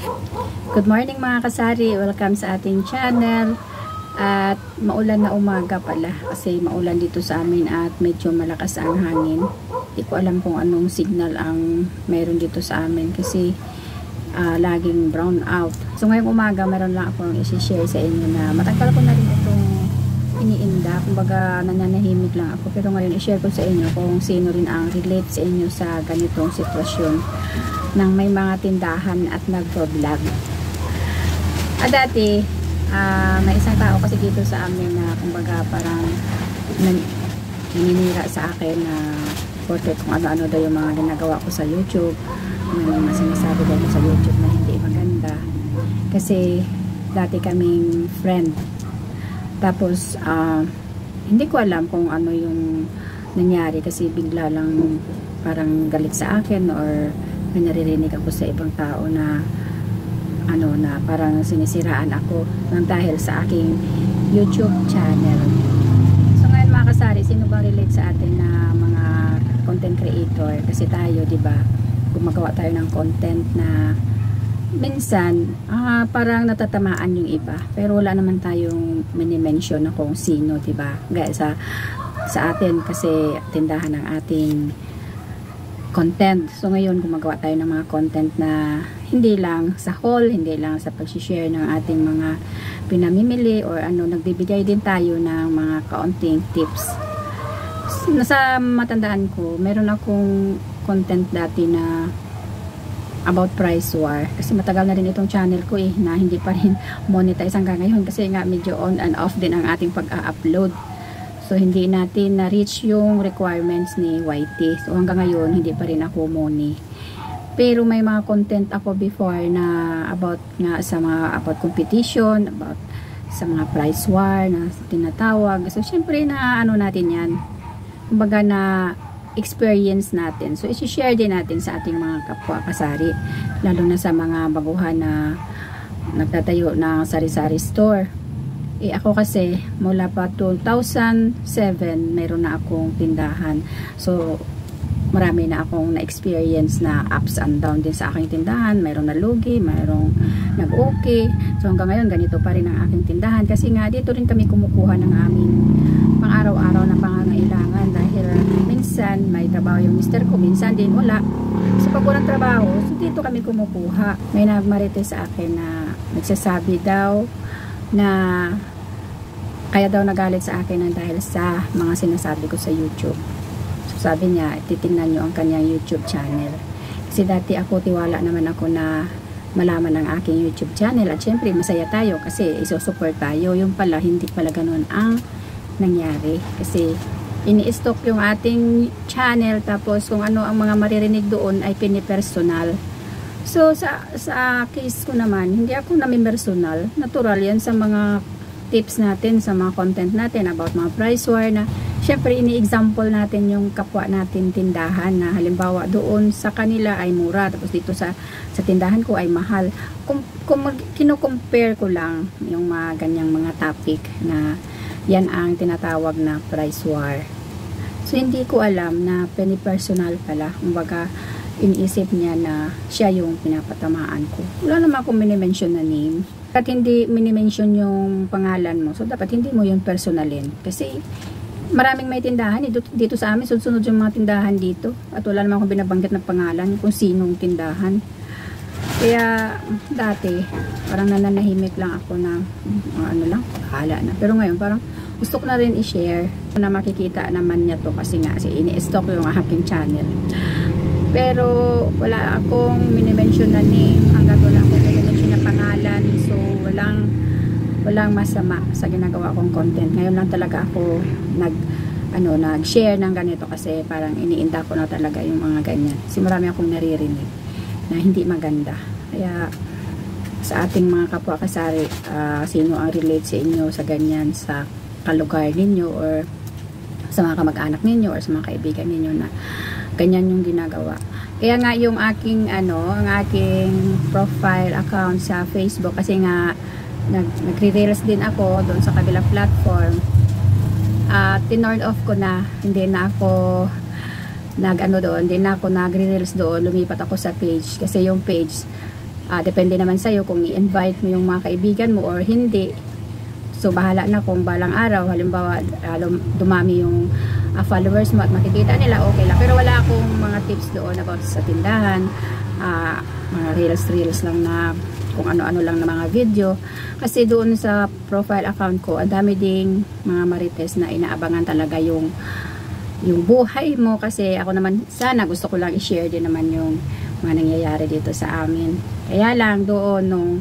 Good morning mga kasari, welcome sa ating channel. At maulan na umaga pala kasi maulan dito sa amin at medyo malakas ang hangin. Hindi ko alam kung anong signal ang meron dito sa amin kasi laging brown out. So ngayong umaga meron lang akong i-share sa inyo na matagal ko na rin itong iniinda. Kumbaga nananahimik lang ako, pero ngayon i-share ko sa inyo kung sino rin ang relate sa inyo sa ganitong sitwasyon ng may mga tindahan at nagpo-vlog. Dati, may isang tao kasi dito sa amin na kumbaga parang naninira sa akin na porket kung ano-ano daw yung mga ginagawa ko sa YouTube. May mga sinasabi daw sa YouTube na hindi maganda. Kasi dati kaming friend. Tapos, hindi ko alam kung ano yung nangyari kasi bigla lang parang galit sa akin or may naririnig ako sa ibang tao na na parang sinisiraan ako nang dahil sa aking YouTube channel. So ngayon mga kasari, sino ba relate sa atin na mga content creator? Kasi tayo, di ba, gumagawa tayo ng content na minsan parang natatamaan yung iba, pero wala naman tayong mini-mention na kung sino, di ba? Gaya sa atin kasi tindahan ng ating content. So ngayon gumagawa tayo ng mga content na hindi lang sa haul, hindi lang sa pag-share ng ating mga pinamimili or nagbibigay din tayo ng mga kaunting tips. Nasa matandaan ko, meron akong content dati na about price war. Kasi matagal na rin itong channel ko na hindi pa rin monetize hanggang ngayon kasi nga medyo on and off din ang ating pag-upload. So, hindi natin na-reach yung requirements ni YT. So, hanggang ngayon, hindi pa rin ako money. Pero may mga content ako before na about nga sa mga about competition, about sa mga price war na tinatawag. So, syempre na natin yan. Kumbaga na experience natin. So, isi-share din natin sa ating mga kapwa kasari. Lalo na sa mga baguhan na nagtatayo ng sari-sari store. Ako kasi mula pa 2007 mayroon na akong tindahan. So marami na akong na-experience na ups and down din sa aking tindahan. Mayroon na lugi, mayroong nag-okay. So hanggang ngayon ganito pa rin ang aking tindahan kasi nga dito rin kami kumukuha ng aming pang-araw-araw na pangangailangan dahil minsan may trabaho yung mister ko, minsan din wala. So pag walang trabaho, so dito kami kumukuha. May nagmarite sa akin na nagsasabi daw na kaya daw nagalit sa akin ng dahil sa mga sinasabi ko sa YouTube. So sabi niya, titingnan nyo ang kanyang YouTube channel. Kasi dati ako, tiwala naman ako na malaman ang aking YouTube channel. At syempre, masaya tayo kasi isusupport tayo. Yung pala, hindi pala ganun ang nangyari. Kasi ini-stock yung ating channel. Tapos kung ano ang mga maririnig doon ay pinipersonal. So, sa case ko naman, hindi ako namin personal. Natural yan sa mga tips natin, sa mga content natin about mga price war na syempre ini-example natin yung kapwa natin tindahan na halimbawa doon sa kanila ay mura tapos dito sa tindahan ko ay mahal. Kung kino-compare ko lang yung mga ganyang mga topic na yan ang tinatawag na price war. So, hindi ko alam na penipersonal pala. Kumbaga, iniisip niya na siya yung pinapatamaan ko. Wala naman akong minimension na name. At hindi minimension yung pangalan mo. So, dapat hindi mo yung personalin. Kasi, maraming may tindahan. Dito sa amin, sunod yung mga tindahan dito. At wala naman akong binabanggit na pangalan kung sinong tindahan. Kaya, dati, parang nananahimik lang ako na, bahala na. Pero ngayon, parang gusto ko na rin i-share na makikita naman niya to kasi nga, ini-stock yung aking channel. Pero wala akong minimension na name, hanggang wala akong minimension na pangalan. So walang masama sa ginagawa kong content. Ngayon lang talaga ako nag-share ng ganito kasi parang iniinda ko na talaga yung mga ganyan. Kasi marami akong naririnig na hindi maganda. Kaya sa ating mga kapwa kasari, sino ang relate sa inyo sa ganyan sa kalugar ninyo or sa mga kamag-anak ninyo or sa mga kaibigan ninyo na ganyan yung ginagawa. Kaya nga yung aking ang aking profile account sa Facebook kasi nga nagre-reels din ako doon sa kabilang platform. Tinurn off ko na, hindi na ako hindi na ako nagre-reels doon, lumipat ako sa page kasi yung page Depende naman sa'yo kung i-invite mo yung mga kaibigan mo or hindi. So bahala na kung balang araw halimbawa dumami yung followers mo at makikita nila, okay lang. Pero wala akong mga tips doon about sa tindahan, mga reels lang na kung ano-ano lang na mga video. Kasi doon sa profile account ko, ang dami ding mga marites na inaabangan talaga yung buhay mo. Kasi ako naman, sana gusto ko lang i-share din naman yung mga nangyayari dito sa amin. Kaya lang doon nung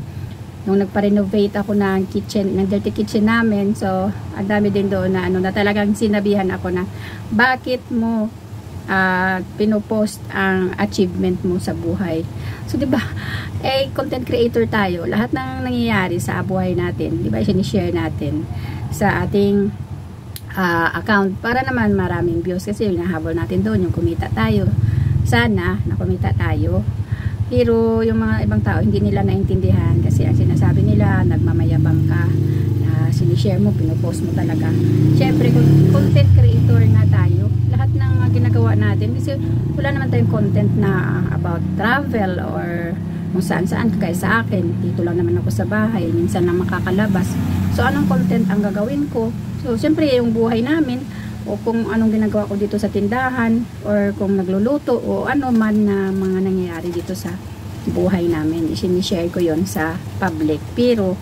nagpa-renovate ako ng kitchen, ng dirty kitchen namin, so ang dami din doon na na talagang sinabihan ako na bakit mo pinopost ang achievement mo sa buhay. So 'di ba? Content creator tayo. Lahat ng nangyayari sa buhay natin, 'di ba? I-share natin sa ating account para naman maraming views kasi yung nahabol natin doon, yung kumita tayo. Sana nakumita tayo. Pero yung mga ibang tao hindi nila naintindihan kasi ang sinasabi nila nagmamayabang ka, na sinishare mo, pinopost mo talaga. Syempre content creator na tayo, lahat ng ginagawa natin kasi wala naman tayong content na about travel or kung saan kagaya sa akin, dito lang naman ako sa bahay, minsan lang makakalabas. So anong content ang gagawin ko? So syempre yung buhay namin o kung anong ginagawa ko dito sa tindahan or kung nagluluto o ano man na mga nangyayari dito sa buhay namin, i-share ko yon sa public. Pero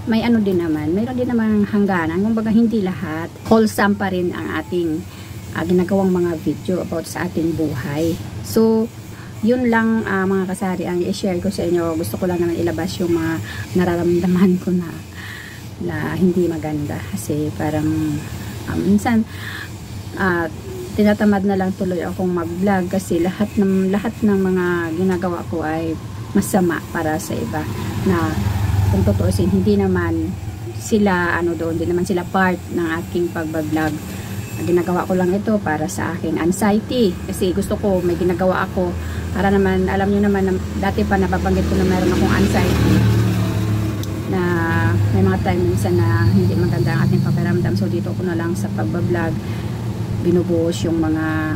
may ano din naman, mayroon din naman hangganan, kumbaga hindi lahat wholesome pa rin ang ating ginagawang mga video about sa ating buhay. So yun lang mga kasari ang i-share ko sa inyo. Gusto ko lang naman ilabas yung mga nararamdaman ko na hindi maganda kasi parang minsan tinatamad na lang tuloy akong mag-vlog kasi lahat ng mga ginagawa ko ay masama para sa iba na kung tutuusin hindi naman sila doon, hindi naman sila part ng aking pag-vlog. Ginagawa ko lang ito para sa aking anxiety kasi gusto ko may ginagawa ako para naman, alam niyo naman dati pa nababanggit ko na meron akong anxiety na may mga time minsan na hindi maganda ang ating pakiramdam. So dito ko na lang sa pag-vlog binubuhos yung mga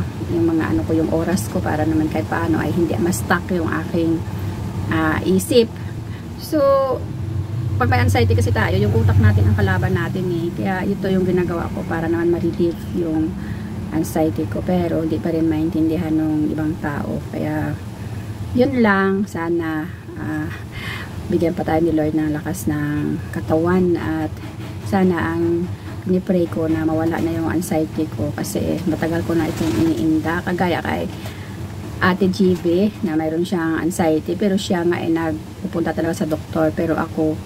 ano ko, yung oras ko para naman kahit paano ay hindi ma-stuck yung aking isip. So pag may anxiety kasi tayo, yung utak natin ang kalaban natin kaya ito yung ginagawa ko para naman ma-relieve yung anxiety ko, pero hindi pa rin maintindihan ng ibang tao. Kaya yun lang, sana bigyan pa tayo ni Lord ng lakas ng katawan at sana ang ni-pray ko na mawala na yung anxiety ko kasi matagal ko na itong iniinda. Kagaya kay Ate GB na mayroon siyang anxiety pero siya nga ay nagpupunta talaga sa doktor, pero ako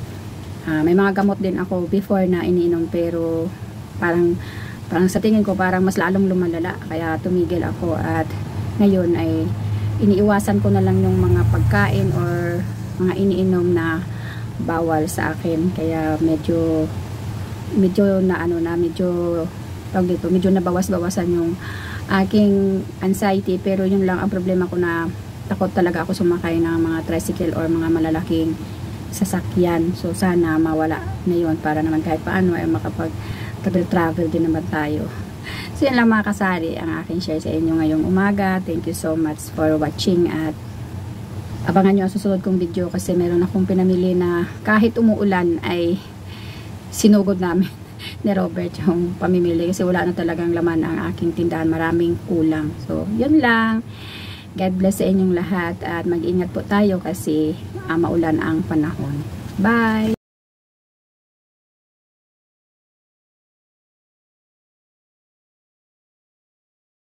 may mga gamot din ako before na iniinom pero parang sa tingin ko parang mas lalong lumalala kaya tumigil ako at ngayon ay iniiwasan ko na lang yung mga pagkain or mga iniinom na bawal sa akin. Kaya medyo nabawas-bawasan yung aking anxiety, pero yun lang ang problema ko na takot talaga ako sumakay ng mga tricycle or mga malalaking sasakyan. So sana mawala na yun para naman kahit paano ay makapag-travel din naman tayo. So yun lang mga kasari ang aking share sa inyo ngayong umaga. Thank you so much for watching at abangan nyo ang susunod kong video kasi meron akong pinamili na kahit umuulan ay sinugod namin ni Robert yung pamimili kasi wala na talagang laman ang aking tindahan, maraming kulang. So yun lang, God bless sa inyong lahat at mag-ingat po tayo kasi maulan ang panahon. Bye!